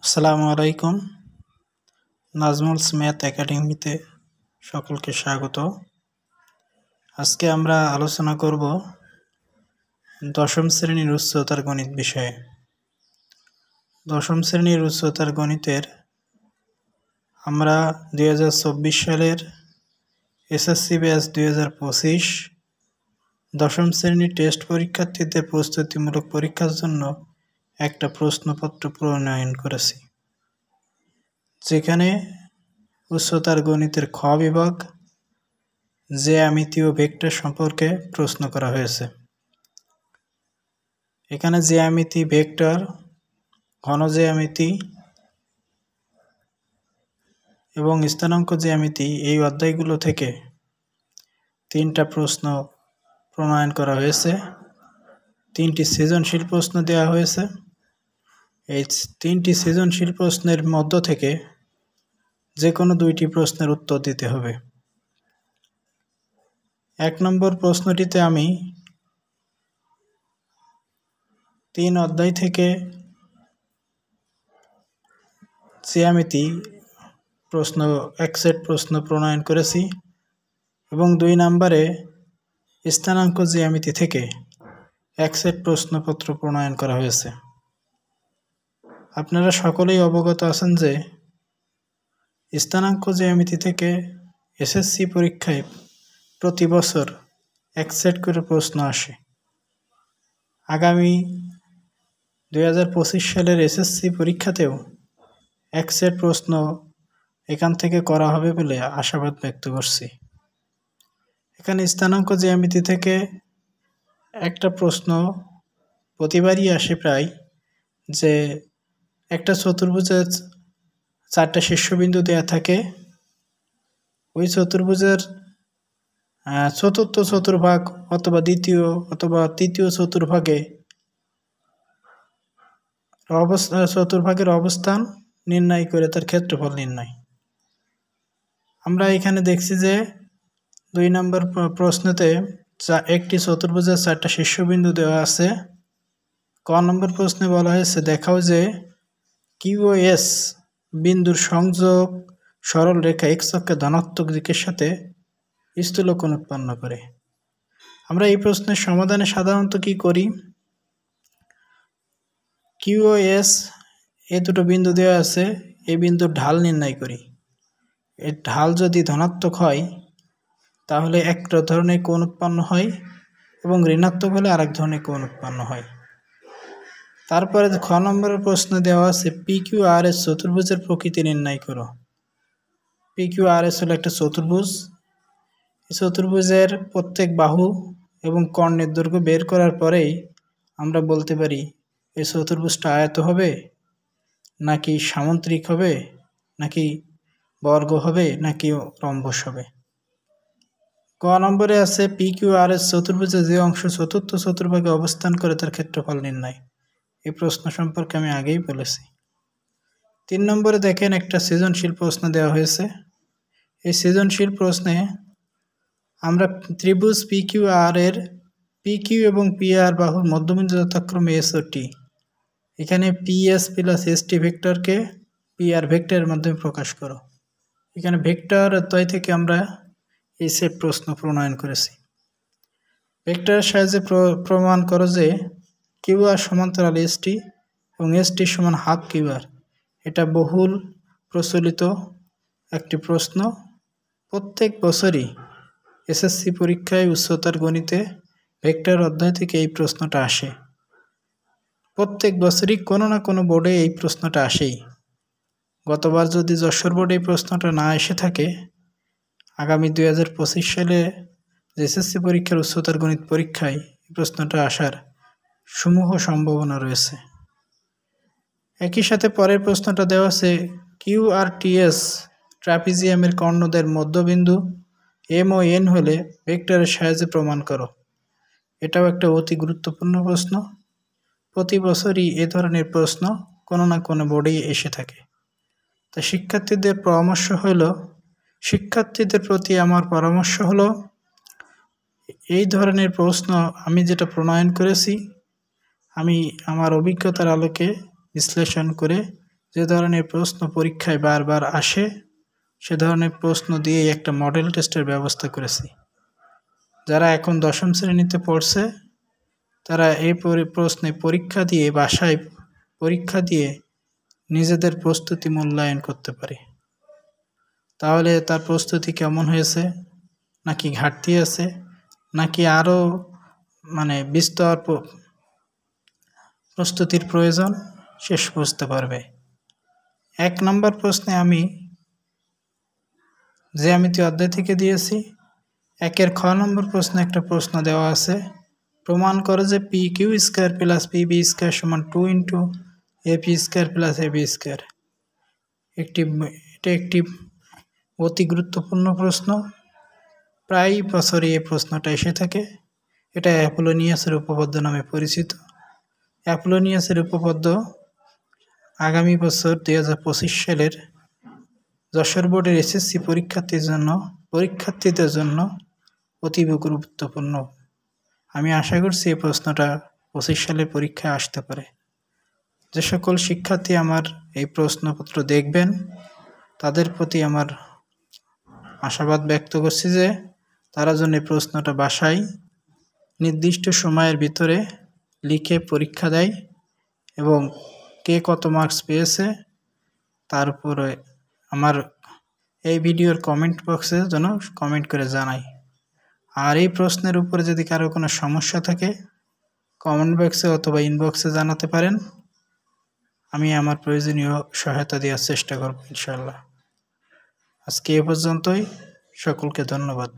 আসসালামু আলাইকুম। নাজমুলস ম্যাথ একাডেমিতে সকলকে স্বাগত। আজকে আমরা আলোচনা করব দশম শ্রেণীর উচ্চতার গণিত বিষয়ে। দশম শ্রেণীর উচ্চতার গণিতের আমরা 2024 সালের এসএসসি ব্যাচ 2025 দশম শ্রেণীর টেস্ট পরীক্ষার্থীদের প্রস্তুতিমূলক পরীক্ষার জন্য একটা প্রশ্নপত্র প্রণয়ন করেছি, যেখানে উচ্চতার গণিতের খ বিভাগ জ্যামিতি ও ভেক্টর সম্পর্কে প্রশ্ন করা হয়েছে। এখানে জ্যামিতি, ভেক্টর, ঘন জ্যামিতি এবং স্থানাঙ্ক জ্যামিতি এই অধ্যায়গুলো থেকে 3টা প্রশ্ন প্রণয়ন করা হয়েছে। 3টি সৃজনশীল প্রশ্ন দেওয়া হয়েছে। এই 3টি সৃজনশীল প্রশ্নের মধ্য থেকে যে কোনো 2টি প্রশ্নের উত্তর দিতে হবে। 1 নম্বর প্রশ্নটিতে আমি 3 অধ্যায় থেকে জ্যামিতি প্রশ্ন, এক সেট প্রশ্ন প্রণয়ন করেছি এবং 2 নম্বরে স্থানাঙ্ক জ্যামিতি থেকে এক সেট প্রশ্নপত্র প্রণয়ন করা হয়েছে। আপনারা সকলেই অবগত আছেন যে স্থানাঙ্ক জ্যামিতি থেকে এসএসসি পরীক্ষায় প্রতি বছর এক সেট করে প্রশ্ন আসে। আগামী 2025 সালের এসএসসি পরীক্ষাতেও এক সেট প্রশ্ন এখান থেকে করা হবে বলে আশাবাদ ব্যক্ত করছি। এখানে স্থানাঙ্ক জ্যামিতি থেকে একটা প্রশ্ন প্রতিবারই আসে প্রায়, যে একটা চতুর্ভুজের 4টা শীর্ষবিন্দু দেয়া থাকে। ওই চতুর্ভুজের চতুর্থ চতুর্ভাগ অথবা দ্বিতীয় অথবা তৃতীয় চতুর্ভাগের অবস্থান নির্ণয় করে তার ক্ষেত্রফল নির্ণয়। আমরা এখানে দেখছি যে 2 নম্বর প্রশ্নতে একটি চতুর্ভুজের 4টা শীর্ষবিন্দু দেওয়া আছে। ক নম্বর প্রশ্নে বলা হয়েছে, দেখাও যে কিউ ও এস বিন্দুর সংযোগ সরল রেখা এক্স অক্ষে ধনাত্মক দিকের সাথে স্থূলকোণ উৎপন্ন করে। আমরা এই প্রশ্নের সমাধানে সাধারণত কি করি, কিউ ও এস এই দুটো বিন্দু দেওয়া আছে, এই বিন্দুর ঢাল নির্ণয় করি। এর ঢাল যদি ধনাত্মক হয় তাহলে এক ধরনের কোণ উৎপন্ন হয় এবং ঋণাত্মক হলে আরেক ধরনের কোণ উৎপন্ন হয়। তারপরে খ নম্বরের প্রশ্ন দেওয়া আছে পি কিউ আর এস চতুর্ভুজের প্রকৃতি নির্ণয় করো। পি কিউ আর এস হলো একটা চতুর্ভুজ। এই চতুর্ভুজের প্রত্যেক বাহু এবং কর্ণের দৈর্ঘ্য বের করার পরেই আমরা বলতে পারি এই চতুর্ভুজটা আয়ত হবে নাকি সামন্ত্রিক হবে নাকি বর্গ হবে নাকি রম্বস হবে। ক নম্বরে আছে পি কিউ আর এস চতুর্ভুজে যে অংশ চতুর্থ চতুর্ভাগে অবস্থান করে তার ক্ষেত্রফল নির্ণয়। এই প্রশ্ন সম্পর্কে আমি আগেই বলেছি। 3 নম্বরে দেখেন একটা সৃজনশীল প্রশ্ন দেওয়া হয়েছে। এই সৃজনশীল প্রশ্নে আমরা ত্রিভুজ পি কিউ আর এর পি কিউ এবং পি আর বাহুর মধ্যবিন্দু যথাক্রমে এস ও টি। এখানে P S plus S T ভেক্টরকে পি আর ভেক্টরের মাধ্যমে প্রকাশ করো। এখানে ভেক্টর অধ্যায় থেকে আমরা এই সেট প্রশ্ন প্রণয়ন করেছি। ভেক্টরের সাহায্যে প্রমাণ করো যে কিউ আর সমান্তরাল এস টি এবং এস টি সমান হাফ কিউ আর। এটা বহুল প্রচলিত একটি প্রশ্ন। প্রত্যেক বছরই এসএসসি পরীক্ষায় উচ্চতার গণিতে ভেক্টর অধ্যায় থেকে এই প্রশ্নটা আসে। প্রত্যেক বছরই কোনো না কোনো বোর্ডে এই প্রশ্নটা আসেই। গতবার যদি যশোর বোর্ডে এই প্রশ্নটা না এসে থাকে, আগামী 2025 সালে এসএসসি পরীক্ষার উচ্চতার গণিত পরীক্ষায় এই প্রশ্নটা আসার সমূহ সম্ভাবনা রয়েছে। একই সাথে পরের প্রশ্নটা দেওয়া আছে কিউ আর টি এস ট্রাপিজিয়ামের কর্ণদের মধ্যবিন্দু এম ও এন হলে ভেক্টরের সাহায্যে প্রমাণ করো। এটাও একটা অতি গুরুত্বপূর্ণ প্রশ্ন। প্রতি বছরই এ ধরনের প্রশ্ন কোনো না কোনো বোর্ডেই এসে থাকে। তা শিক্ষার্থীদের প্রতি আমার পরামর্শ হলো, এই ধরনের প্রশ্ন আমি যেটা প্রণয়ন করেছি আমি আমার অভিজ্ঞতার আলোকে বিশ্লেষণ করে যে ধরনের প্রশ্ন পরীক্ষায় বারবার আসে সে ধরনের প্রশ্ন দিয়ে একটা মডেল টেস্টের ব্যবস্থা করেছি। যারা এখন 10ম শ্রেণীতে পড়ছে তারা এই প্রশ্নে পরীক্ষা দিয়ে বাসায় পরীক্ষা দিয়ে নিজেদের প্রস্তুতি মূল্যায়ন করতে পারে। তাহলে তার প্রস্তুতি কেমন হয়েছে, নাকি ঘাটতি আছে, নাকি আরও বিস্তর প্রস্তুতির প্রয়োজন শেষ বুঝতে পারবে। 1 নম্বর প্রশ্নে আমি জ্যামিতি অধ্যায় থেকে দিয়েছি। 1-এর খ নম্বর প্রশ্নে একটা প্রশ্ন দেওয়া আছে, প্রমাণ করো যে P Q square plus P B square সমান 2 into A P square plus A B square. এটা একটি অতি গুরুত্বপূর্ণ প্রশ্ন। প্রায় বছরই এই প্রশ্নটা এসে থাকে। এটা অ্যাপোলোনিয়াসের উপপাদ্য নামে পরিচিত। অ্যাপোলোনিয়াসের উপপাদ্য আগামী বছর 2025 সালের যশোর বোর্ডের এসএসসি পরীক্ষার্থীদের জন্য অতীব গুরুত্বপূর্ণ। আমি আশা করছি এই প্রশ্নটা 25 সালের পরীক্ষায় আসতে পারে। যে সকল শিক্ষার্থী আমার এই প্রশ্নপত্র দেখবেন তাদের প্রতি আমার আশাবাদ ব্যক্ত করছি যে তারা যেন এই প্রশ্নটা বাসায় নির্দিষ্ট সময়ের ভিতরে লিখে পরীক্ষা দেয় এবং কে কত মার্কস পেয়েছে তার উপরে আমার এই ভিডিওর কমেন্ট বক্সে যেন কমেন্ট করে জানায়। আর এই প্রশ্নের উপরে যদি কারো কোনো সমস্যা থাকে কমেন্ট বক্সে অথবা ইনবক্সে জানাতে পারেন। আমি আমার প্রয়োজনীয় সহায়তা দেওয়ার চেষ্টা করব ইনশাআল্লাহ। আজকে এ পর্যন্তই। সকলকে ধন্যবাদ।